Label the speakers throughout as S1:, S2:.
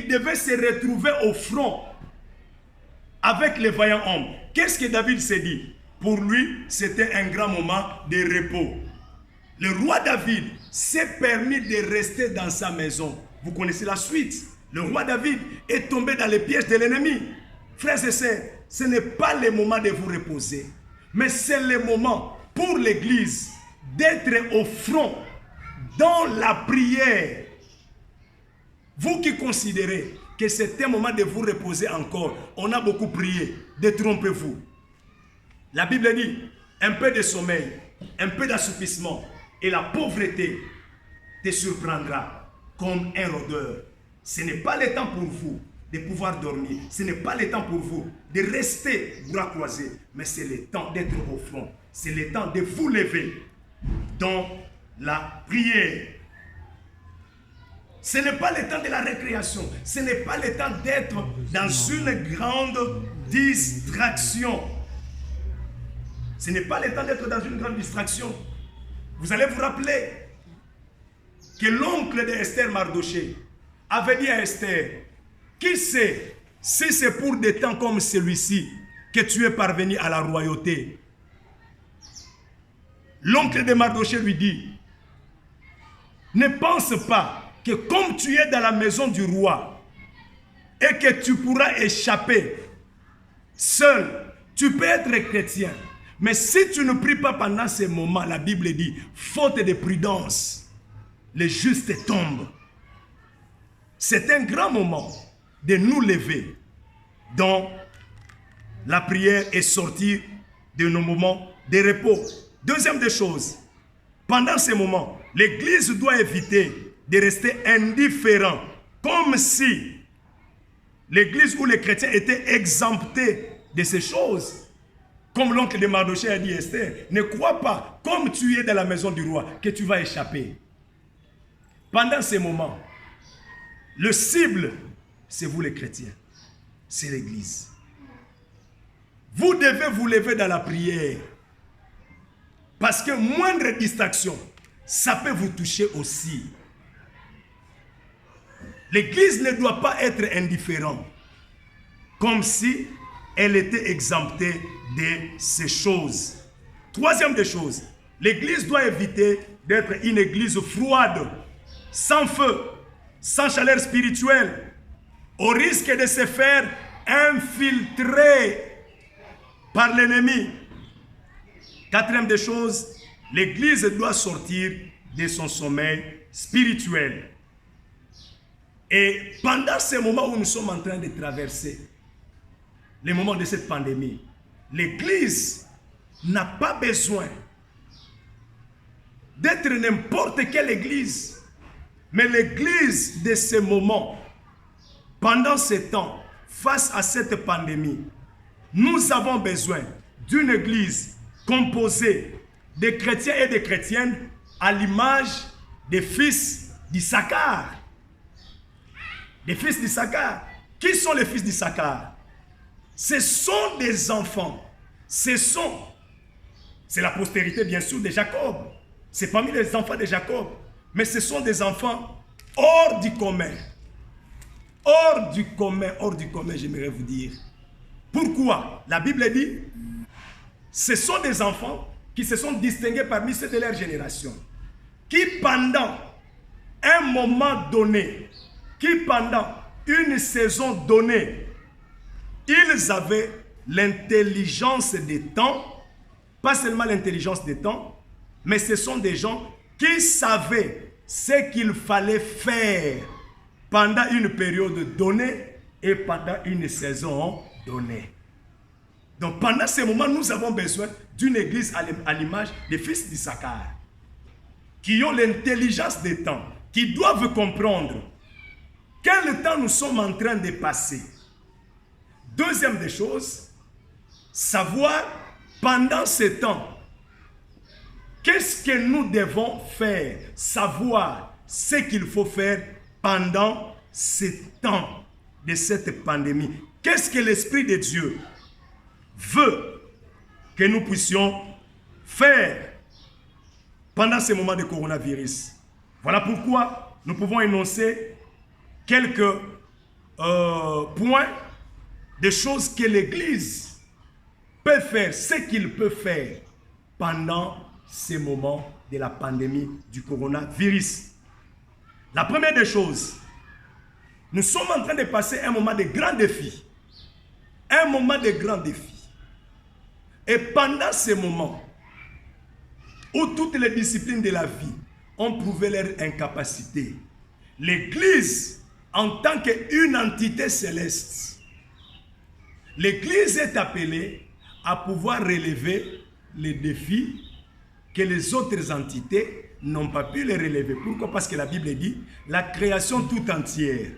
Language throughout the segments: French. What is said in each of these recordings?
S1: il devait se retrouver au front avec les vaillants hommes. Qu'est-ce que David s'est dit? Pour lui, c'était un grand moment de repos. Le roi David s'est permis de rester dans sa maison. Vous connaissez la suite. Le roi David est tombé dans les pièges de l'ennemi. Frères et sœurs, ce n'est pas le moment de vous reposer, mais c'est le moment pour l'Église d'être au front dans la prière. Vous qui considérez que c'est un moment de vous reposer encore, on a beaucoup prié, détrompez-vous. La Bible dit, un peu de sommeil, un peu d'assoupissement, et la pauvreté te surprendra comme un rôdeur. Ce n'est pas le temps pour vous de pouvoir dormir. Ce n'est pas le temps pour vous de rester bras croisés. Mais c'est le temps d'être au front. C'est le temps de vous lever dans la prière. Ce n'est pas le temps de la récréation. Ce n'est pas le temps d'être dans une grande distraction. Ce n'est pas le temps d'être dans une grande distraction. Vous allez vous rappeler que l'oncle d'Esther, Mardoché, avait dit à Esther, qui sait si c'est pour des temps comme celui-ci que tu es parvenu à la royauté? L'oncle de Mardoché lui dit, ne pense pas que comme tu es dans la maison du roi et que tu pourras échapper seul, tu peux être chrétien. Mais si tu ne pries pas pendant ces moments, la Bible dit, faute de prudence, les justes tombent. C'est un grand moment de nous lever dans la prière et sortir de nos moments de repos. Deuxième des choses, pendant ces moments, l'Église doit éviter de rester indifférent, comme si l'Église ou les chrétiens étaient exemptés de ces choses. Comme l'oncle de Mardoché a dit à Esther, ne crois pas, comme tu es dans la maison du roi, que tu vas échapper. Pendant ces moments, le cible, c'est vous les chrétiens, c'est l'Église. Vous devez vous lever dans la prière, parce que moindre distraction, ça peut vous toucher aussi. L'Église ne doit pas être indifférente, comme si elle était exemptée de ces choses. Troisième des choses, l'Église doit éviter d'être une Église froide, sans feu, sans chaleur spirituelle, au risque de se faire infiltrer par l'ennemi. Quatrième des choses, l'Église doit sortir de son sommeil spirituel. Et pendant ces moments où nous sommes en train de traverser les moments de cette pandémie, l'Église n'a pas besoin d'être n'importe quelle église. Mais l'église de ces moments, pendant ces temps, face à cette pandémie, nous avons besoin d'une église composée de chrétiens et de chrétiennes à l'image des fils d'Issachar. Les fils d'Issachar. Qui sont les fils d'Issachar? Ce sont des enfants. C'est la postérité bien sûr de Jacob. C'est parmi les enfants de Jacob. Mais ce sont des enfants hors du commun. Hors du commun, j'aimerais vous dire. Pourquoi? La Bible dit, ce sont des enfants qui se sont distingués parmi ceux de leur génération, qui pendant un moment donné, qui pendant une saison donnée, ils avaient l'intelligence des temps, pas seulement l'intelligence des temps, mais ce sont des gens qui savaient ce qu'il fallait faire pendant une période donnée et pendant une saison donnée. Donc pendant ces moments, nous avons besoin d'une église à l'image des fils d'Issachar, qui ont l'intelligence des temps, qui doivent comprendre quel temps nous sommes en train de passer. Deuxième des choses, savoir pendant ce temps, qu'est-ce que nous devons faire, savoir ce qu'il faut faire pendant ce temps de cette pandémie. Qu'est-ce que l'Esprit de Dieu veut que nous puissions faire pendant ces moments de coronavirus? Voilà pourquoi nous pouvons énoncer quelques points des choses que l'Église peut faire, ce qu'il peut faire pendant ces moments de la pandémie du coronavirus. La première des choses, nous sommes en train de passer un moment de grand défi. Un moment de grand défi. Et pendant ces moments, où toutes les disciplines de la vie ont prouvé leur incapacité, l'Église, en tant qu'une entité céleste, l'Église est appelée à pouvoir relever les défis que les autres entités n'ont pas pu les relever. Pourquoi? Parce que la Bible dit, la création tout entière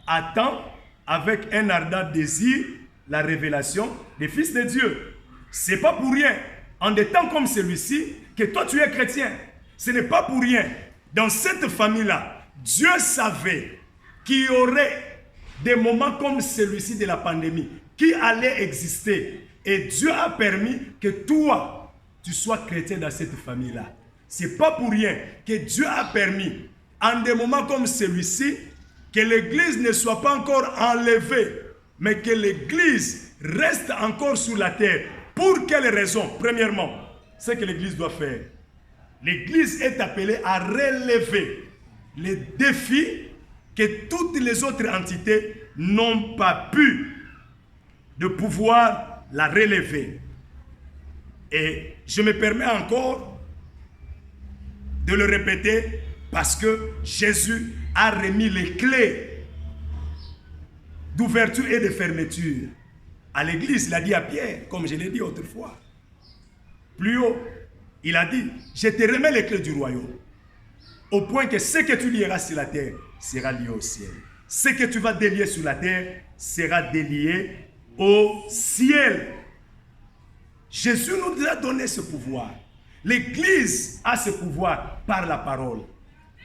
S1: attend avec un ardent désir la révélation des fils de Dieu. Ce n'est pas pour rien, en des temps comme celui-ci, que toi tu es chrétien. Ce n'est pas pour rien. Dans cette famille-là, Dieu savait qu'il y aurait des moments comme celui-ci de la pandémie qui allaient exister. Et Dieu a permis que toi, tu sois chrétien dans cette famille-là. Ce n'est pas pour rien que Dieu a permis, en des moments comme celui-ci, que l'Église ne soit pas encore enlevée, mais que l'Église reste encore sur la terre. Pour quelle raison? Premièrement, ce que l'Église doit faire. L'Église est appelée à relever les défis que toutes les autres entités n'ont pas pu de pouvoir la relever. Et je me permets encore de le répéter parce que Jésus a remis les clés d'ouverture et de fermeture à l'Église. Il a dit à Pierre, comme je l'ai dit autrefois. Plus haut, il a dit, je te remets les clés du royaume, au point que ce que tu lieras sur la terre sera lié au ciel. Ce que tu vas délier sur la terre sera délié au ciel. Jésus nous a donné ce pouvoir. L'Église a ce pouvoir par la parole.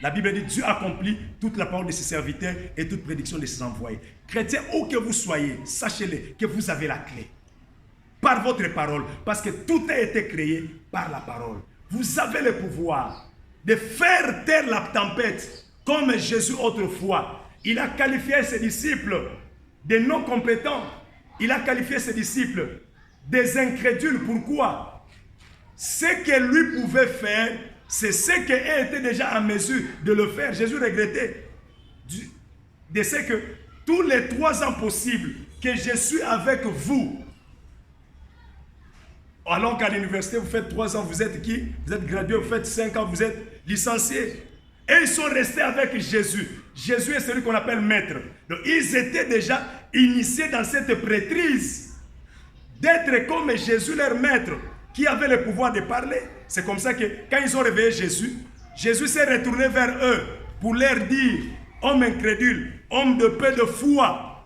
S1: La Bible dit, Dieu accomplit toute la parole de ses serviteurs et toute prédiction de ses envoyés. Chrétiens, où que vous soyez, sachez-le que vous avez la clé. Par votre parole, parce que tout a été créé par la parole. Vous avez le pouvoir de faire taire la tempête, comme Jésus autrefois. Il a qualifié ses disciples de non compétents. Il a qualifié ses disciples des incrédules. Pourquoi? Ce que lui pouvait faire, c'est ce qu'il était déjà en mesure de le faire. Jésus regrettait de ce que tous les 3 ans possibles que je suis avec vous, alors qu'à l'université, vous faites 3 ans, vous êtes qui? Vous êtes gradué, vous faites 5 ans, vous êtes licencié. Et ils sont restés avec Jésus. Jésus est celui qu'on appelle maître. Donc ils étaient déjà initiés dans cette prêtrise d'être comme Jésus, leur maître, qui avait le pouvoir de parler. C'est comme ça que quand ils ont réveillé Jésus, Jésus s'est retourné vers eux pour leur dire, homme incrédule, homme de peu de foi,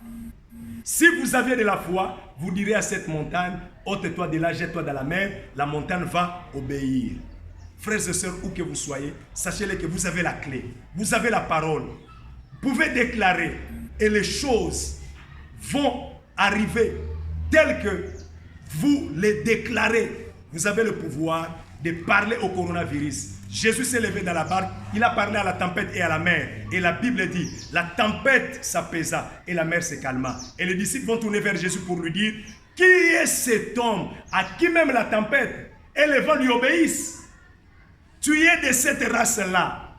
S1: si vous aviez de la foi, vous direz à cette montagne, ôte-toi de là, jette-toi dans la mer, la montagne va obéir. Frères et sœurs, où que vous soyez, sachez-le que vous avez la clé, vous avez la parole. Vous pouvez déclarer et les choses vont arriver telles que vous les déclarez. Vous avez le pouvoir de parler au coronavirus. Jésus s'est levé dans la barque, il a parlé à la tempête et à la mer. Et la Bible dit, la tempête s'apaisa et la mer se calma. Et les disciples vont tourner vers Jésus pour lui dire, qui est cet homme à qui même la tempête et les vents lui obéissent? Tu es de cette race-là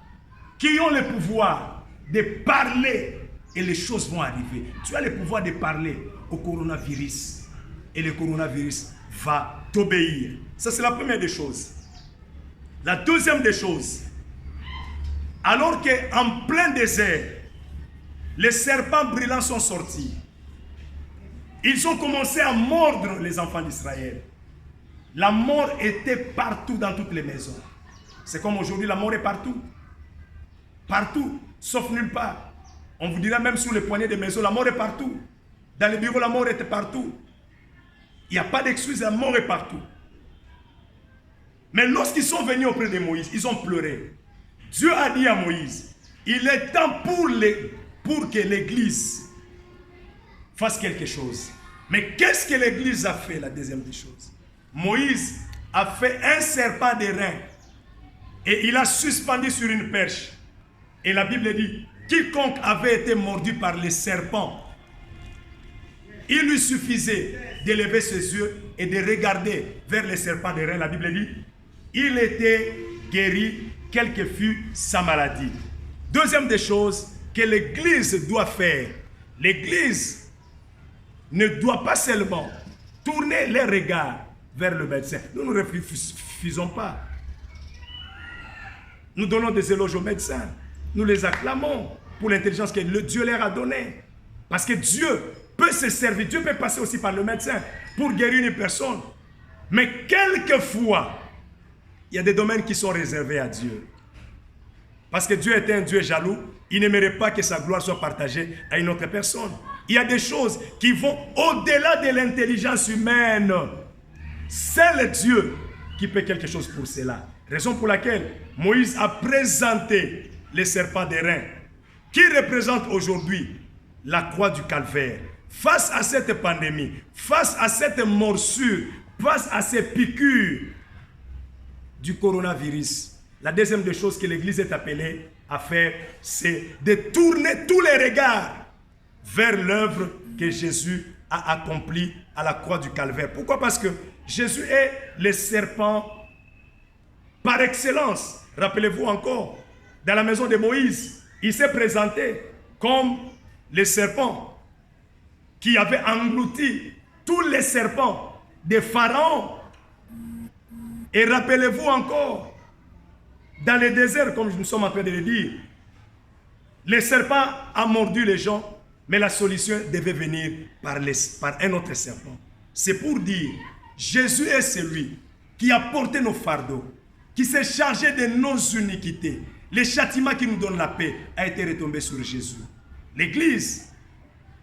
S1: qui ont le pouvoir de parler et les choses vont arriver. Tu as le pouvoir de parler au coronavirus et le coronavirus va t'obéir. Ça, c'est la première des choses. La deuxième des choses, alors qu'en plein désert, les serpents brûlants sont sortis, ils ont commencé à mordre les enfants d'Israël. La mort était partout dans toutes les maisons. C'est comme aujourd'hui, la mort est partout. Partout, sauf nulle part. On vous dira même sous les poignées des maisons, la mort est partout. Dans les bureaux, la mort est partout. Il n'y a pas d'excuse, la mort est partout. Mais lorsqu'ils sont venus auprès de Moïse, ils ont pleuré. Dieu a dit à Moïse, il est temps pour que l'Église fasse quelque chose. Mais qu'est-ce que l'Église a fait, la deuxième des choses? Moïse a fait un serpent d'airain et il a suspendu sur une perche. Et la Bible dit, quiconque avait été mordu par les serpents Il lui suffisait d'élever ses yeux et de regarder vers les serpents des reins. La Bible dit, il était guéri, quelle que fût sa maladie. Deuxième des choses que l'Église doit faire. L'Église ne doit pas seulement tourner les regards vers le médecin. Nous ne refusons pas. Nous donnons des éloges aux médecins. Nous les acclamons pour l'intelligence que Dieu leur a donnée. Parce que Dieu peut se servir. Dieu peut passer aussi par le médecin pour guérir une personne. Mais quelquefois, il y a des domaines qui sont réservés à Dieu. Parce que Dieu est un Dieu jaloux. Il n'aimerait pas que sa gloire soit partagée à une autre personne. Il y a des choses qui vont au-delà de l'intelligence humaine. C'est le Dieu qui fait quelque chose pour cela. Raison pour laquelle Moïse a présenté les serpents d'airain, qui représentent aujourd'hui la croix du calvaire. Face à cette pandémie, face à cette morsure, face à ces piqûres du coronavirus, la deuxième des choses que l'Église est appelée à faire, c'est de tourner tous les regards vers l'œuvre que Jésus a accomplie à la croix du calvaire. Pourquoi? Parce que Jésus est le serpent par excellence. Rappelez-vous encore, dans la maison de Moïse, il s'est présenté comme le serpent qui avait englouti tous les serpents de Pharaon. Et rappelez-vous encore, dans le désert, comme nous sommes en train de le dire, le serpent a mordu les gens, mais la solution devait venir par un autre serpent. C'est pour dire, Jésus est celui qui a porté nos fardeaux, qui s'est chargé de nos iniquités. Le châtiment qui nous donne la paix a été retombé sur Jésus. L'Église,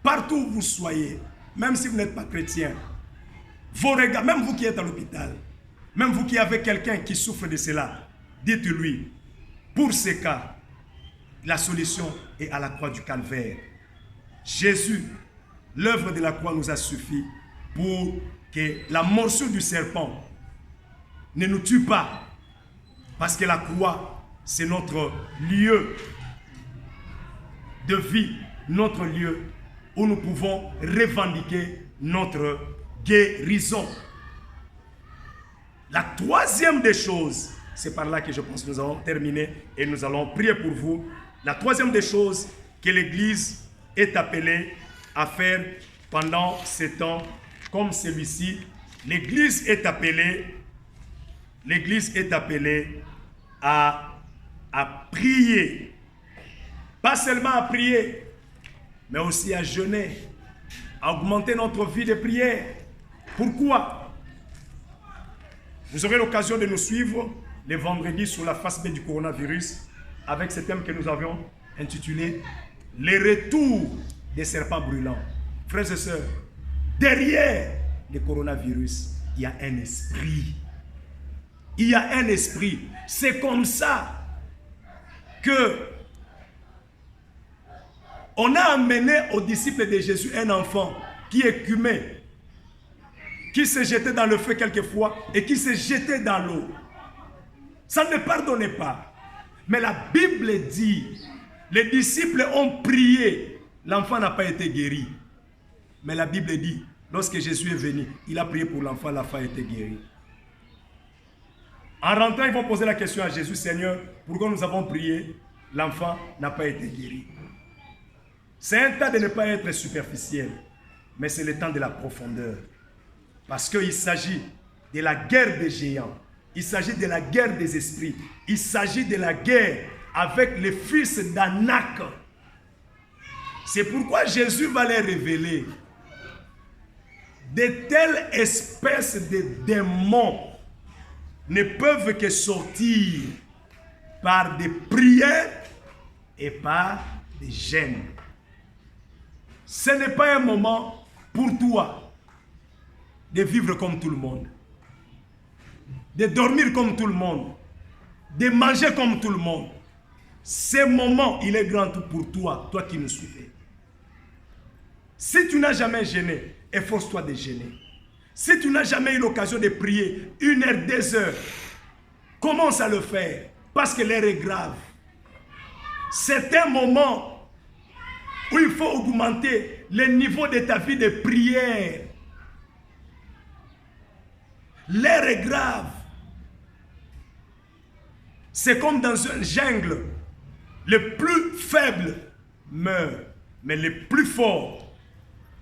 S1: partout où vous soyez, même si vous n'êtes pas chrétien, vos regards, même vous qui êtes à l'hôpital, même vous qui avez quelqu'un qui souffre de cela, dites-lui, pour ce cas, la solution est à la croix du calvaire. Jésus, l'œuvre de la croix nous a suffi pour que la morsure du serpent ne nous tue pas. Parce que la croix, c'est notre lieu de vie, notre lieu où nous pouvons revendiquer notre guérison. La troisième des choses, c'est par là que je pense que nous allons terminer et nous allons prier pour vous. La troisième des choses que l'Église est appelée à faire pendant ces temps comme celui-ci, l'Église est appelée à prier. Pas seulement à prier, mais aussi à jeûner, à augmenter notre vie de prière. Pourquoi? Vous aurez l'occasion de nous suivre les vendredis sur la face B du coronavirus avec ce thème que nous avions intitulé « Les retours des serpents brûlants ». Frères et sœurs, derrière le coronavirus, il y a un esprit. Il y a un esprit. C'est comme ça que on a amené aux disciples de Jésus un enfant qui écumait, qui se jetait dans le feu quelquefois et qui se jetait dans l'eau. Ça ne pardonnait pas. Mais la Bible dit, les disciples ont prié, l'enfant n'a pas été guéri. Mais la Bible dit, lorsque Jésus est venu, il a prié pour l'enfant a été guéri. En rentrant, ils vont poser la question à Jésus, Seigneur, pourquoi nous avons prié, l'enfant n'a pas été guéri. C'est un temps de ne pas être superficiel, mais c'est le temps de la profondeur. Parce qu'il s'agit de la guerre des géants, il s'agit de la guerre des esprits, il s'agit de la guerre avec les fils d'Anak. C'est pourquoi Jésus va les révéler. De telles espèces de démons ne peuvent que sortir par des prières et par des jeûnes. Ce n'est pas un moment pour toi de vivre comme tout le monde, de dormir comme tout le monde, de manger comme tout le monde. Ce moment, il est grand pour toi, toi qui nous suivez. Si tu n'as jamais jeûné, efforce-toi de jeûner. Si tu n'as jamais eu l'occasion de prier 1 heure, 2 heures, commence à le faire parce que l'heure est grave. C'est un moment où il faut augmenter le niveau de ta vie de prière. L'heure est grave. C'est comme dans une jungle. Le plus faible meurt, mais les plus forts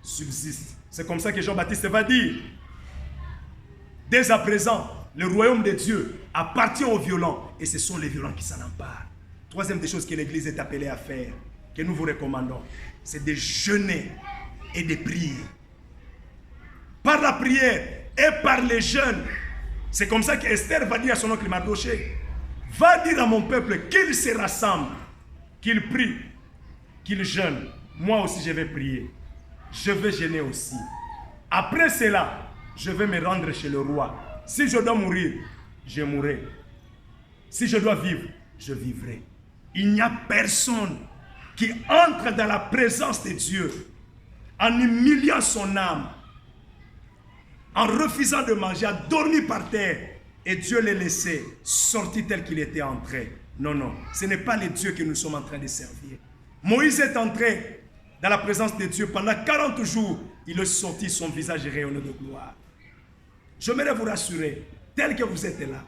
S1: subsistent. C'est comme ça que Jean-Baptiste va dire. Dès à présent, le royaume de Dieu appartient aux violents et ce sont les violents qui s'en emparent. Troisième des choses que l'Église est appelée à faire, que nous vous recommandons, c'est de jeûner et de prier. Par la prière et par les jeûnes. C'est comme ça qu'Esther va dire à son oncle Mardoché, va dire à mon peuple qu'il se rassemble, qu'il prie, qu'il jeûne. Moi aussi je vais prier. Je vais jeûner aussi. Après cela, je vais me rendre chez le roi. Si je dois mourir, je mourrai. Si je dois vivre, je vivrai. Il n'y a personne qui entre dans la présence de Dieu en humiliant son âme, en refusant de manger, a dormi par terre et Dieu l'a laissé sorti tel qu'il était entré. Non, non, ce n'est pas le Dieu que nous sommes en train de servir. Moïse est entré dans la présence de Dieu pendant 40 jours. Il est sorti, son visage rayonnant de gloire. J'aimerais vous rassurer, tel que vous êtes là,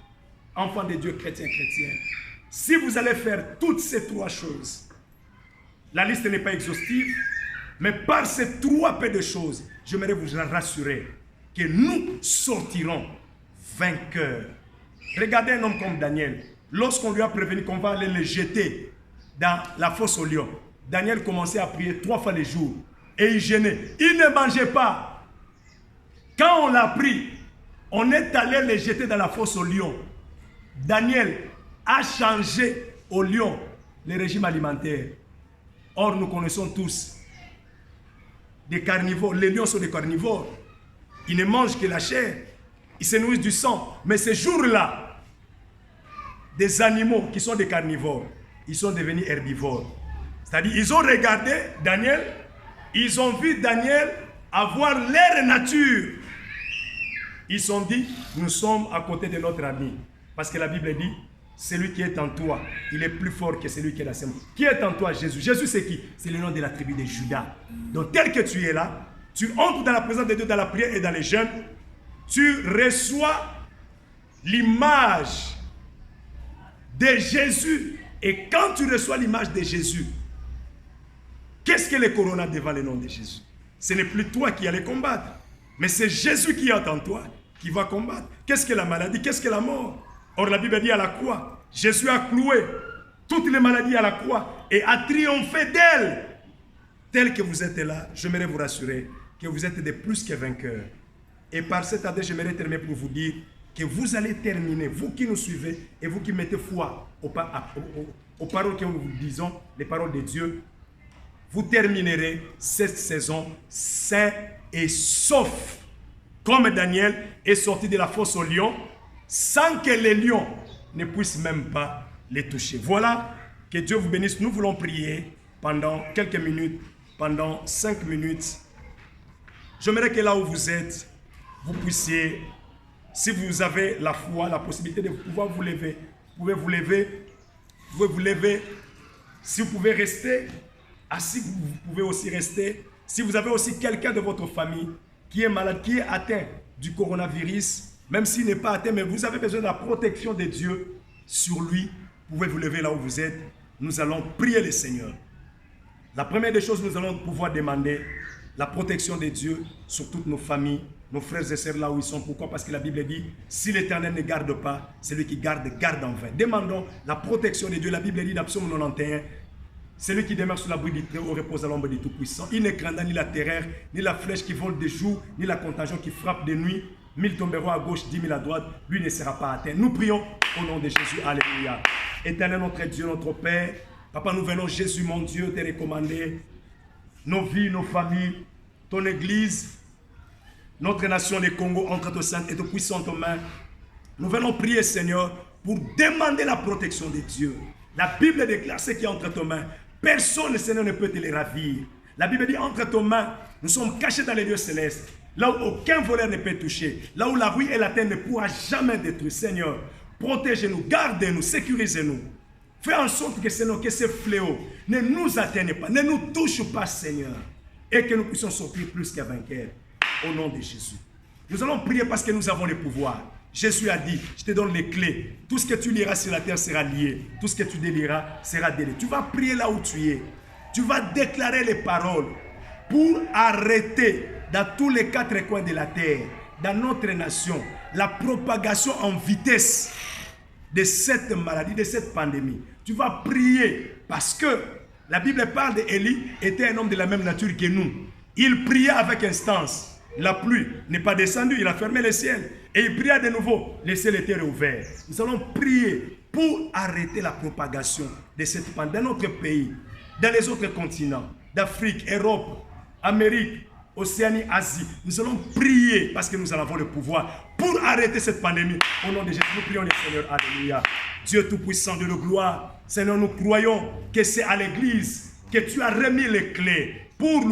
S1: enfants de Dieu, chrétiens, si vous allez faire toutes ces trois choses, la liste n'est pas exhaustive, mais par ces trois paix de choses, j'aimerais vous rassurer que nous sortirons vainqueurs. Regardez un homme comme Daniel. Lorsqu'on lui a prévenu qu'on va aller le jeter dans la fosse aux lions, Daniel commençait à prier 3 fois le jour et il jeûnait. Il ne mangeait pas. Quand on l'a pris, on est allé le jeter dans la fosse aux lions. Daniel a changé aux lions le régime alimentaire. Or, nous connaissons tous des carnivores. Les lions sont des carnivores. Ils ne mangent que la chair. Ils se nourrissent du sang. Mais ces jours-là, des animaux qui sont des carnivores, ils sont devenus herbivores. C'est-à-dire, ils ont regardé Daniel, ils ont vu Daniel avoir leur nature. Ils se sont dit, nous sommes à côté de notre ami. Parce que la Bible dit, celui qui est en toi, il est plus fort que celui qui est là. Qui est en toi, Jésus? Jésus, c'est qui? C'est le nom de la tribu de Judas. Donc, tel que tu es là, tu entres dans la présence de Dieu, dans la prière et dans les jeûnes, tu reçois l'image de Jésus. Et quand tu reçois l'image de Jésus, qu'est-ce que le corona devant le nom de Jésus? Ce n'est plus toi qui allais combattre, mais c'est Jésus qui est en toi, qui va combattre. Qu'est-ce que la maladie? Qu'est-ce que la mort? Or, la Bible dit à la croix, Jésus a cloué toutes les maladies à la croix et a triomphé d'elles. Tel que vous êtes là, j'aimerais vous rassurer que vous êtes des plus que vainqueurs. Et par cette année, j'aimerais terminer pour vous dire que vous allez terminer, vous qui nous suivez et vous qui mettez foi aux paroles que nous vous disons, les paroles de Dieu, vous terminerez cette saison sain et sauf. Comme Daniel est sorti de la fosse aux lions, sans que les lions ne puissent même pas les toucher. Voilà, que Dieu vous bénisse. Nous voulons prier pendant quelques minutes, pendant 5 minutes. J'aimerais que là où vous êtes, vous puissiez, si vous avez la foi, la possibilité de pouvoir vous lever, vous pouvez vous lever, vous pouvez vous lever. Si vous pouvez rester assis, vous pouvez aussi rester. Si vous avez aussi quelqu'un de votre famille qui est malade, qui est atteint du coronavirus, même s'il n'est pas atteint, mais vous avez besoin de la protection de Dieu sur lui, vous pouvez vous lever là où vous êtes. Nous allons prier le Seigneur. La première des choses, nous allons pouvoir demander la protection de Dieu sur toutes nos familles, nos frères et sœurs là où ils sont. Pourquoi? Parce que la Bible dit, si l'Éternel ne garde pas, celui qui garde, garde en vain. Demandons la protection de Dieu. La Bible dit dans Psaume 91, celui qui demeure sous l'abri du Très-Haut repose à l'ombre du Tout-Puissant. Il ne craindra ni la terreur, ni la flèche qui vole de jour, ni la contagion qui frappe de nuit. 1000 tomberont à gauche, 10 000 à droite, lui ne sera pas atteint. Nous prions au nom de Jésus. Alléluia. Éternel notre Dieu, notre Père, Papa, nous venons, Jésus, mon Dieu, te recommander nos vies, nos familles, ton Église, notre nation, le Congo, entre tes saintes et tes puissantes mains. Nous venons prier, Seigneur, pour demander la protection de Dieu. La Bible déclare ce qui est entre tes mains. Personne, Seigneur, ne peut te les ravir. La Bible dit, entre tes mains, nous sommes cachés dans les lieux célestes, là où aucun voleur ne peut toucher, là où la rue et la terre ne pourra jamais détruire. Seigneur, protégez-nous, gardez-nous, sécurisez-nous. Fais en sorte que, Seigneur, que ce fléau ne nous atteigne pas, ne nous touche pas, Seigneur. Et que nous puissions sortir plus qu'un vainqueur. Au nom de Jésus. Nous allons prier parce que nous avons le pouvoir. Jésus a dit, je te donne les clés. Tout ce que tu liras sur la terre sera lié. Tout ce que tu délieras sera délié. Tu vas prier là où tu es. Tu vas déclarer les paroles pour arrêter dans tous les 4 coins de la terre, dans notre nation, la propagation en vitesse de cette maladie, de cette pandémie. Tu vas prier parce que la Bible parle d'Élie, était un homme de la même nature que nous. Il priait avec instance. La pluie n'est pas descendue, il a fermé le ciel. Et il pria de nouveau, le ciel était rouvert. Nous allons prier pour arrêter la propagation de cette pandémie dans notre pays, dans les autres continents, d'Afrique, Europe, Amérique, Océanie, Asie. Nous allons prier parce que nous avons le pouvoir pour arrêter cette pandémie. Au nom de Jésus, nous prions le Seigneur. Alléluia. Dieu Tout-Puissant, Dieu de gloire. Seigneur, nous croyons que c'est à l'église que tu as remis les clés pour